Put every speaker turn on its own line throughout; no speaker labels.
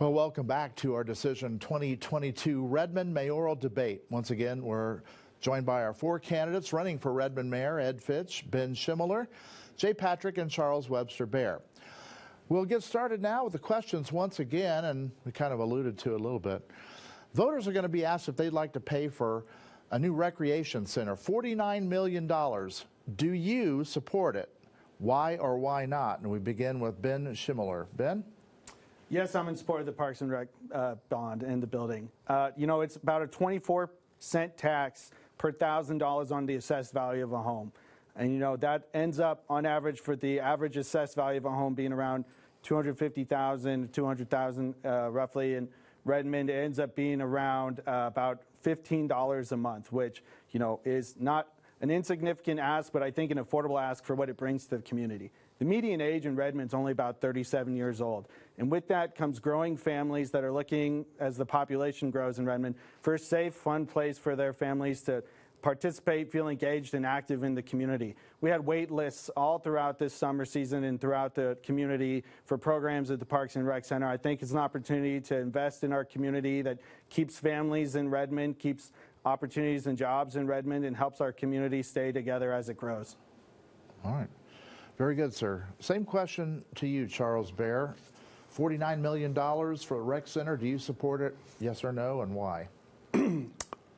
Well, welcome back to our Decision 2022 Redmond mayoral debate. Once again, we're joined by our four candidates running for Redmond Mayor: Ed Fitch, Ben Schimmoller, J. Patrick, and Charles Webster Baer. We'll get started now with the questions once again, and we kind of alluded to it a little bit. Voters are going to be asked if they'd like to pay for a new recreation center, $49 million. Do you support it? Why or why not? And we begin with Ben Schimmoller. Ben?
Yes, I'm in support of the Parks and Rec bond and the building. You know, it's about a 24-cent tax per $1,000 on the assessed value of a home. And, you know, that ends up on average for the average assessed value of a home being around $250,000, $200,000 roughly. In Redmond, it ends up being around about $15 a month, which, you know, is not an insignificant ask, but I think an affordable ask for what it brings to the community. The median age in Redmond is only about 37 years old. And with that comes growing families that are looking, as the population grows in Redmond, for a safe, fun place for their families to participate, feel engaged and active in the community. We had wait lists all throughout this summer season and throughout the community for programs at the Parks and Rec Center. I think it's an opportunity to invest in our community that keeps families in Redmond, keeps opportunities and jobs in Redmond, and helps our community stay together as it grows.
All right. Very good, sir. Same question to you, Charles Baer. $49 million for a rec center. Do you support it? Yes or no, and why?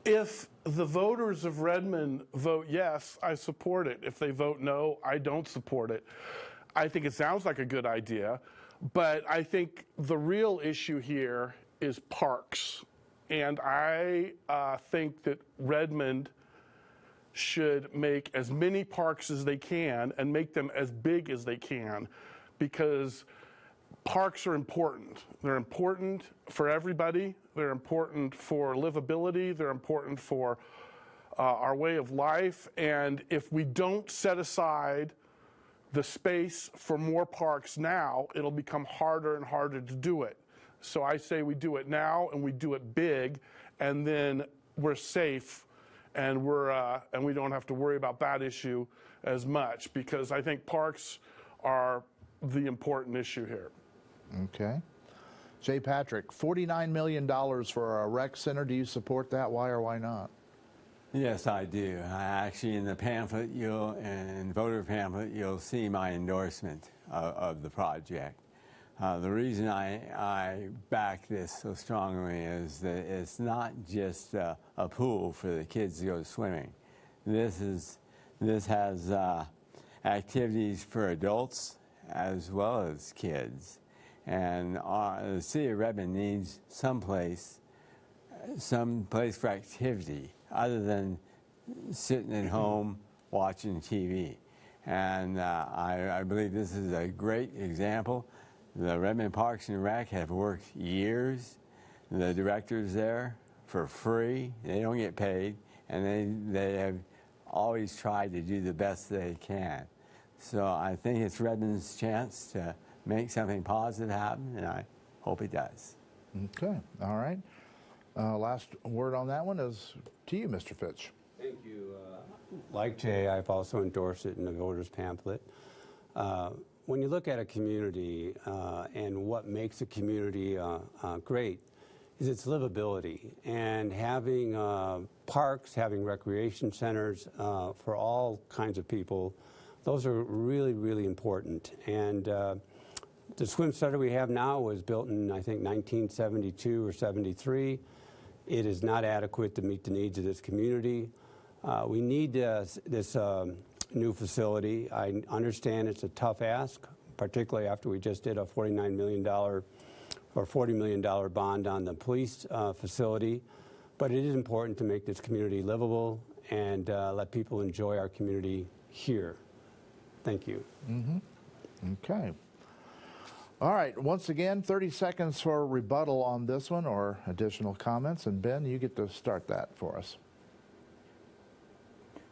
If the voters of Redmond vote yes, I support it. If they vote no, I don't support it. I think it sounds like a good idea, but I think the real issue here is parks. And I think that Redmond should make as many parks as they can and make them as big as they can, because parks are important. They're important for everybody. They're important for livability. They're important for our way of life. And if we don't set aside the space for more parks now, it'll become harder and harder to do it. So I say we do it now and we do it big, and then we're safe, and we don't have to worry about that issue as much, because I think parks are the important issue here.
Okay. J. Patrick, $49 million for a rec center. Do you support that? Why or why not?
Yes, I do. Actually, in the pamphlet, in voter pamphlet, you'll see my endorsement of the project. The reason I back this so strongly is that it's not just a pool for the kids to go swimming. This has activities for adults as well as kids. And the city of Redmond needs some place for activity other than sitting at home watching TV. And I believe this is a great example. The Redmond Parks and Rec have worked years. The directors there for free. They don't get paid, and they have always tried to do the best they can. So I think it's Redmond's chance to make something positive happen, and I hope it does.
Okay. All right. Last word on that one is to you, Mr. Fitch.
Thank you. Like Jay, I've also endorsed it in the voters pamphlet. When you look at a community and what makes a community great is its livability, and having parks, having recreation centers for all kinds of people, those are really, really important. And the swim center we have now was built in, I think, 1972 or 73. It is not adequate to meet the needs of this community. We need this new facility. I understand it's a tough ask, particularly after we just did a $49 million or $40 million bond on the police facility. But it is important to make this community livable and let people enjoy our community here. Thank you.
Mm-hmm. Okay. All right. Once again, 30 seconds for rebuttal on this one or additional comments. And Ben, you get to start that for us.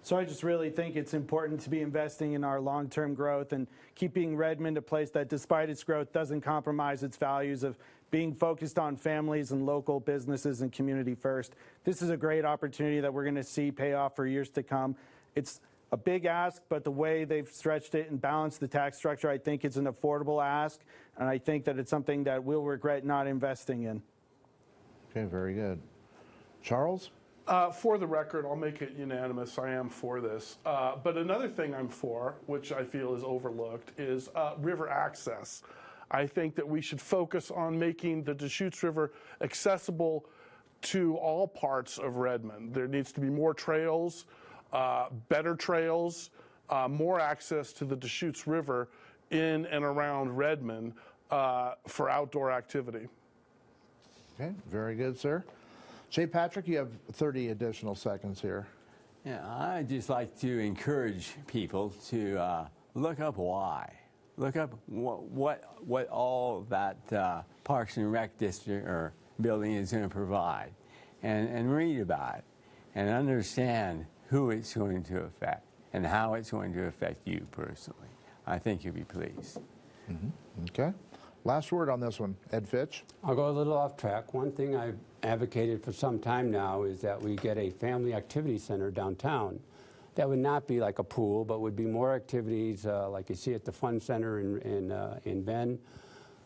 So I just really think it's important to be investing in our long-term growth and keeping Redmond a place that, despite its growth, doesn't compromise its values of being focused on families and local businesses and community first. This is a great opportunity that we're going to see pay off for years to come. It's a big ask, but the way they've stretched it and balanced the tax structure, I think it's an affordable ask, and I think that it's something that we'll regret not investing in.
Okay, very good. Charles?
For the record, I'll make it unanimous. I am for this. But another thing I'm for, which I feel is overlooked, is river access. I think that we should focus on making the Deschutes River accessible to all parts of Redmond. There needs to be more trails, better trails, more access to the Deschutes River in and around Redmond for outdoor activity.
Okay, very good, sir. J. Patrick, you have 30 additional seconds here.
Yeah, I'd just like to encourage people to look up why. Look up what all that Parks and Rec district or building is going to provide, and read about it, and understand who it's going to affect and how it's going to affect you personally. I think you'll be pleased.
Mm-hmm. Okay. Last word on this one, Ed Fitch.
I'll go a little off track. One thing I've advocated for some time now is that we get a family activity center downtown. That would not be like a pool, but would be more activities like you see at the Fun Center in Ben.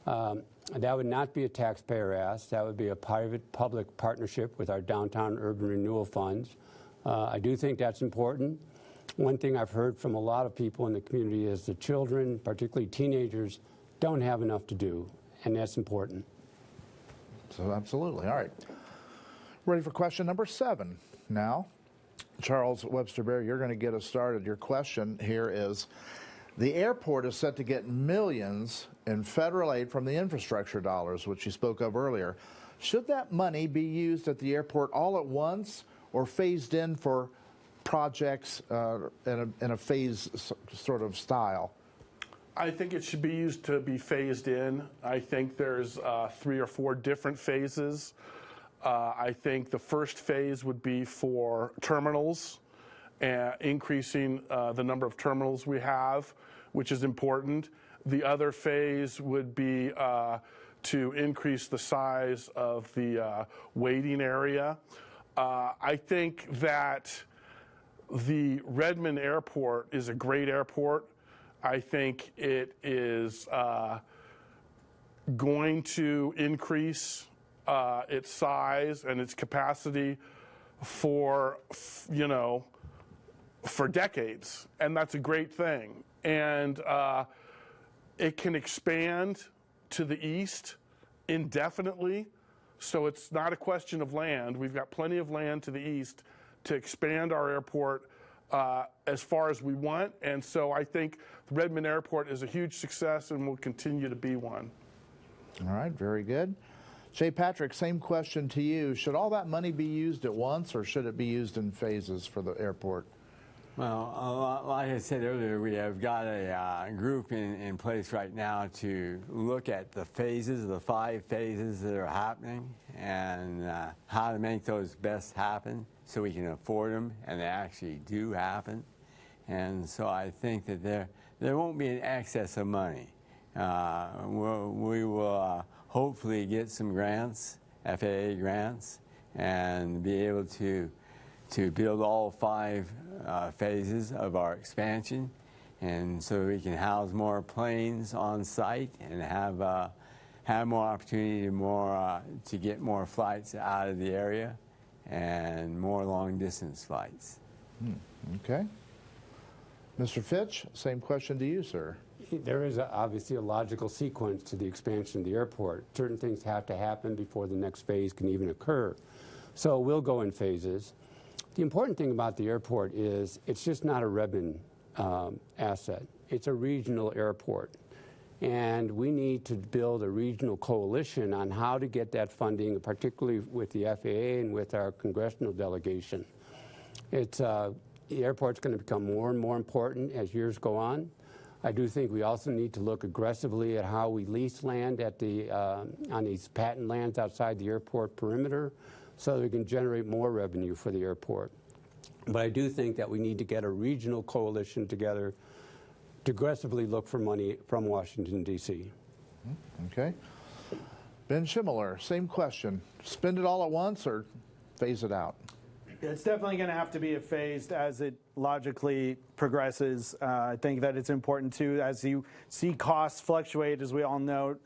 That would not be a taxpayer ask. That would be a private-public partnership with our downtown urban renewal funds. I do think that's important. One thing I've heard from a lot of people in the community is the children, particularly teenagers, don't have enough to do, and that's important.
So absolutely. All right. Ready for question number 7 now. Charles Webster Baer, you're going to get us started. Your question here is, the airport is set to get millions in federal aid from the infrastructure dollars, which you spoke of earlier. Should that money be used at the airport all at once or phased in for projects in a phase sort of style?
I think it should be used to be phased in. I think there's 3 or 4 different phases. I think the first phase would be for terminals, increasing the number of terminals we have, which is important. The other phase would be to increase the size of the waiting area. I think that the Redmond Airport is a great airport. I think it is going to increase its size and its capacity for decades, and that's a great thing. And it can expand to the east indefinitely, so it's not a question of land. We've got plenty of land to the east to expand our airport as far as we want, and so I think the Redmond Airport is a huge success and will continue to be one.
All right, very good. J. Patrick, same question to you. Should all that money be used at once, or should it be used in phases for the airport?
Well, like I said earlier, we have got a group in place right now to look at the phases, the 5 phases that are happening, and how to make those best happen so we can afford them and they actually do happen. And so I think that there won't be an excess of money. We will hopefully get some grants, FAA grants, and be able to build all 5 phases of our expansion, and so we can house more planes on site and have more opportunity to get more flights out of the area and more long distance flights.
Okay. Mr. Fitch, same question to you, sir.
There is obviously a logical sequence to the expansion of the airport. Certain things have to happen before the next phase can even occur. So we'll go in phases. The important thing about the airport is it's just not a Redmond asset. It's a regional airport. And we need to build a regional coalition on how to get that funding, particularly with the FAA and with our congressional delegation. The airport's going to become more and more important as years go on. I do think we also need to look aggressively at how we lease land at on these patent lands outside the airport perimeter so that we can generate more revenue for the airport. But I do think that we need to get a regional coalition together to aggressively look for money from Washington, D.C.
Okay. Ben Schimmoller, same question. Spend it all at once or phase it out?
It's definitely going to have to be phased as it logically progresses. I think that it's important too, as you see costs fluctuate, as we all know,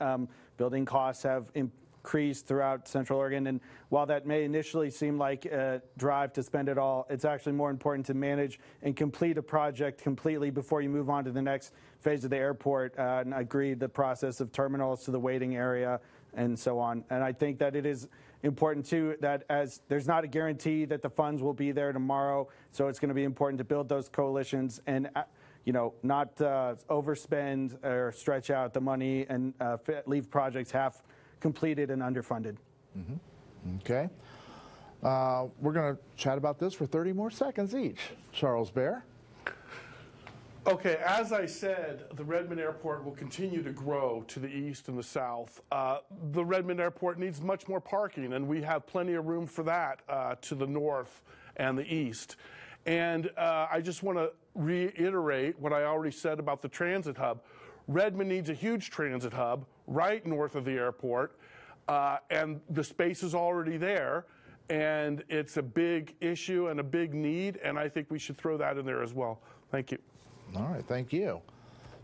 building costs have increased throughout Central Oregon. And while that may initially seem like a drive to spend it all, it's actually more important to manage and complete a project completely before you move on to the next phase of the airport. And I agree the process of terminals to the waiting area and so on. And I think that it is important too that as there's not a guarantee that the funds will be there tomorrow, so it's going to be important to build those coalitions and not overspend or stretch out the money and leave projects half completed and underfunded.
Okay. We're going to chat about this for 30 more seconds each. Charles Baer.
Okay, as I said, the Redmond Airport will continue to grow to the east and the south. The Redmond Airport needs much more parking, and we have plenty of room for that to the north and the east. And I just want to reiterate what I already said about the transit hub. Redmond needs a huge transit hub right north of the airport, and the space is already there, and it's a big issue and a big need, and I think we should throw that in there as well. Thank you.
All right, thank you.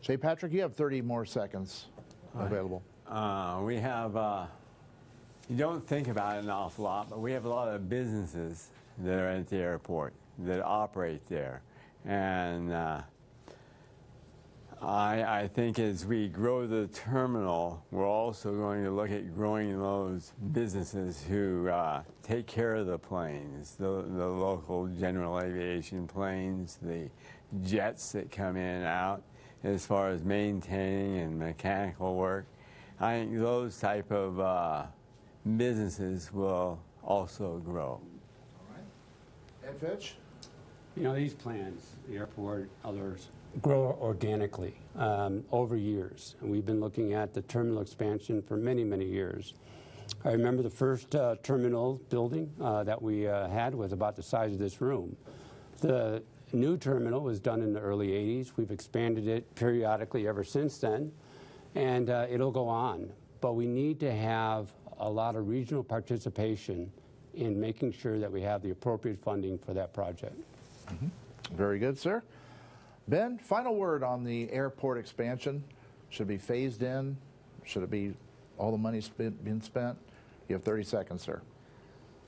J. Patrick, you have 30 more seconds available.
We have, you don't think about it an awful lot, but we have a lot of businesses that are at the airport that operate there. And I think as we grow the terminal, we're also going to look at growing those businesses who take care of the planes, the local general aviation planes, the jets that come in and out, as far as maintaining and mechanical work. I think those type of businesses will also grow.
All right. Ed Fitch?
You know, these plans, the airport, others, grow organically over years. And we've been looking at the terminal expansion for many, many years. I remember the first terminal building that we had was about the size of this room. The new terminal was done in the early 80s. We've expanded it periodically ever since then, and it'll go on. But we need to have a lot of regional participation in making sure that we have the appropriate funding for that project.
Very good, sir. Ben, final word on the airport expansion. Should it be phased in? Should it be all the money being spent? You have 30 seconds, sir.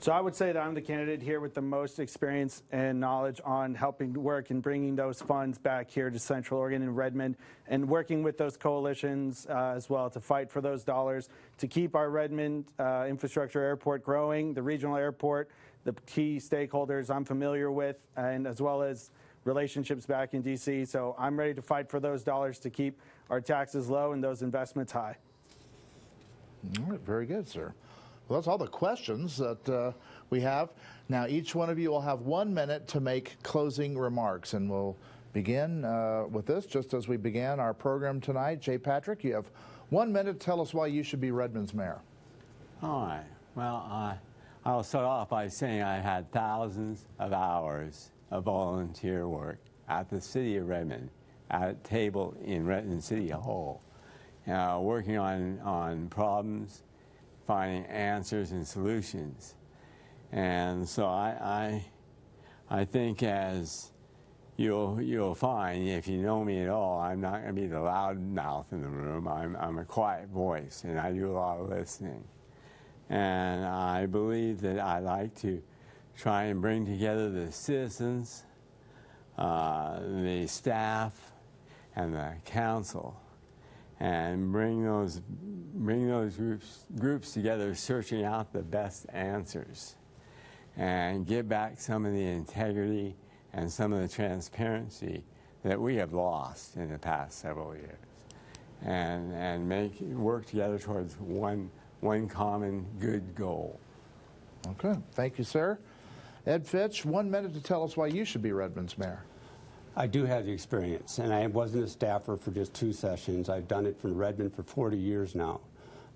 So I would say that I'm the candidate here with the most experience and knowledge on helping work and bringing those funds back here to Central Oregon and Redmond, and working with those coalitions as well to fight for those dollars to keep our Redmond infrastructure airport growing, the regional airport, the key stakeholders I'm familiar with, and as well as relationships back in D.C. So I'm ready to fight for those dollars to keep our taxes low and those investments high.
All right, very good, sir. Well, that's all the questions that we have. Now, each one of you will have 1 minute to make closing remarks, and we'll begin with this just as we began our program tonight. J. Patrick, you have 1 minute to tell us why you should be Redmond's mayor.
All right. Well, I'll start off by saying I had thousands of hours of volunteer work at the city of Redmond, at a table in Redmond City Hall, working on problems, finding answers and solutions. And so I think, as you'll find, if you know me at all, I'm not going to be the loud mouth in the room. I'm a quiet voice, and I do a lot of listening. And I believe that I like to try and bring together the citizens, the staff, and the council, and bring those groups together, searching out the best answers, and get back some of the integrity and some of the transparency that we have lost in the past several years, and work together towards one common good goal.
Okay, thank you, sir. Ed Fitch, 1 minute to tell us why you should be Redmond's mayor.
I do have the experience, and I wasn't a staffer for just 2 sessions. I've done it from Redmond for 40 years now.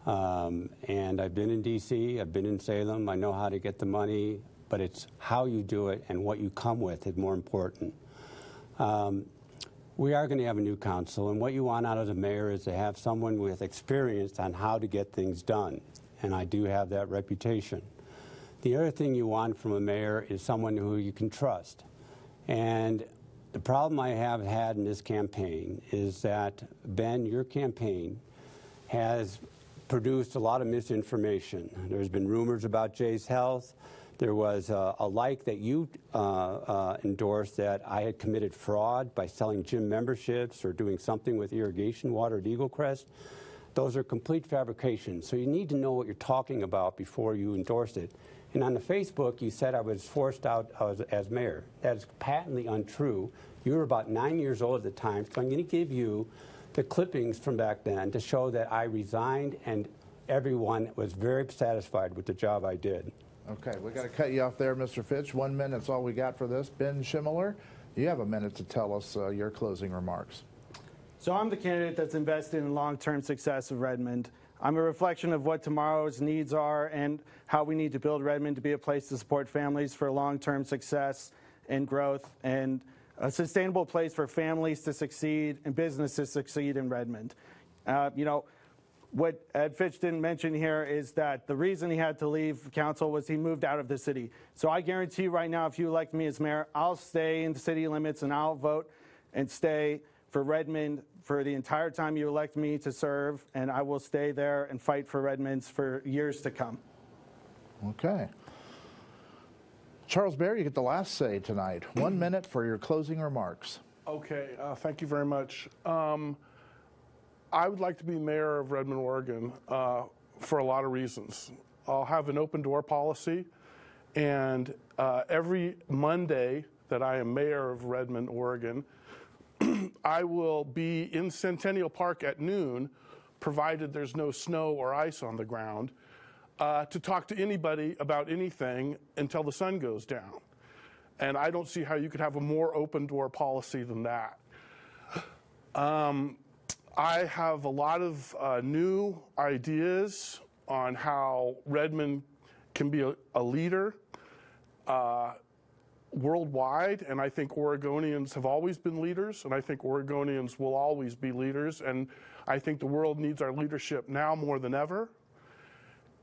And I've been in D.C., I've been in Salem, I know how to get the money, but it's how you do it and what you come with is more important. We are going to have a new council, and what you want out of the mayor is to have someone with experience on how to get things done, and I do have that reputation. The other thing you want from a mayor is someone who you can trust. And the problem I have had in this campaign is that, Ben, your campaign has produced a lot of misinformation. There's been rumors about Jay's health. There was a like that you endorsed that I had committed fraud by selling gym memberships or doing something with irrigation water at Eagle Crest. Those are complete fabrications. So you need to know what you're talking about before you endorse it. And on the Facebook, you said I was forced out as mayor. That is patently untrue. You were about 9 years old at the time, so I'm going to give you the clippings from back then to show that I resigned and everyone was very satisfied with the job I did.
Okay, we got to cut you off there, Mr. Fitch. 1 minute's all we got for this. Ben Schimmoller, you have a minute to tell us your closing remarks.
So I'm the candidate that's invested in long-term success of Redmond. I'm a reflection of what tomorrow's needs are and how we need to build Redmond to be a place to support families for long-term success and growth, and a sustainable place for families to succeed and businesses to succeed in Redmond. You know, what Ed Fitch didn't mention here is that the reason he had to leave council was he moved out of the city. So I guarantee right now, if you elect me as mayor, I'll stay in the city limits and I'll vote and stay for Redmond for the entire time you elect me to serve, and I will stay there and fight for Redmond for years to come.
Okay. Charles Baer, you get the last say tonight. 1 minute for your closing remarks.
Okay, thank you very much. I would like to be mayor of Redmond, Oregon, for a lot of reasons. I'll have an open door policy, and every Monday that I am mayor of Redmond, Oregon, I will be in Centennial Park at noon, provided there's no snow or ice on the ground, to talk to anybody about anything until the sun goes down. And I don't see how you could have a more open door policy than that. I have a lot of new ideas on how Redmond can be a leader worldwide, and I think Oregonians have always been leaders, and I think Oregonians will always be leaders, and I think the world needs our leadership now more than ever.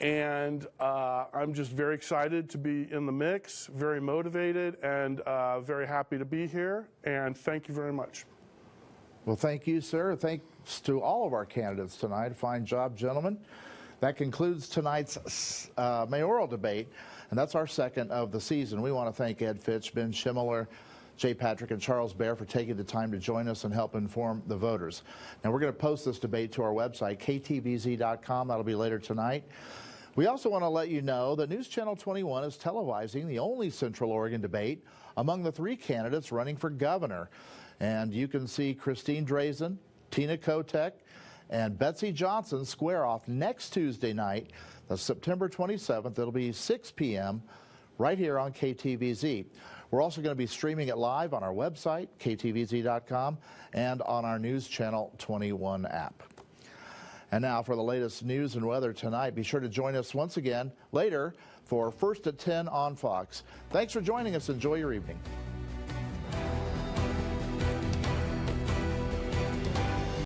And I'm just very excited to be in the mix, very motivated, and very happy to be here, and thank you very much.
Well, thank you, sir. Thanks to all of our candidates tonight. Fine job, gentlemen. That concludes tonight's mayoral debate, and that's our second of the season. We want to thank Ed Fitch, Ben Schimmoller, J. Patrick, and Charles Baer for taking the time to join us and help inform the voters. Now, we're going to post this debate to our website, ktvz.com. That'll be later tonight. We also want to let you know that News Channel 21 is televising the only Central Oregon debate among the three candidates running for governor. And you can see Christine Drazen, Tina Kotek, and Betsy Johnson square off next Tuesday night, September 27th. It'll be 6 p.m. right here on KTVZ. We're also going to be streaming it live on our website, ktvz.com, and on our News Channel 21 app. And now for the latest news and weather tonight, be sure to join us once again later for First at 10 on Fox. Thanks for joining us. Enjoy your evening.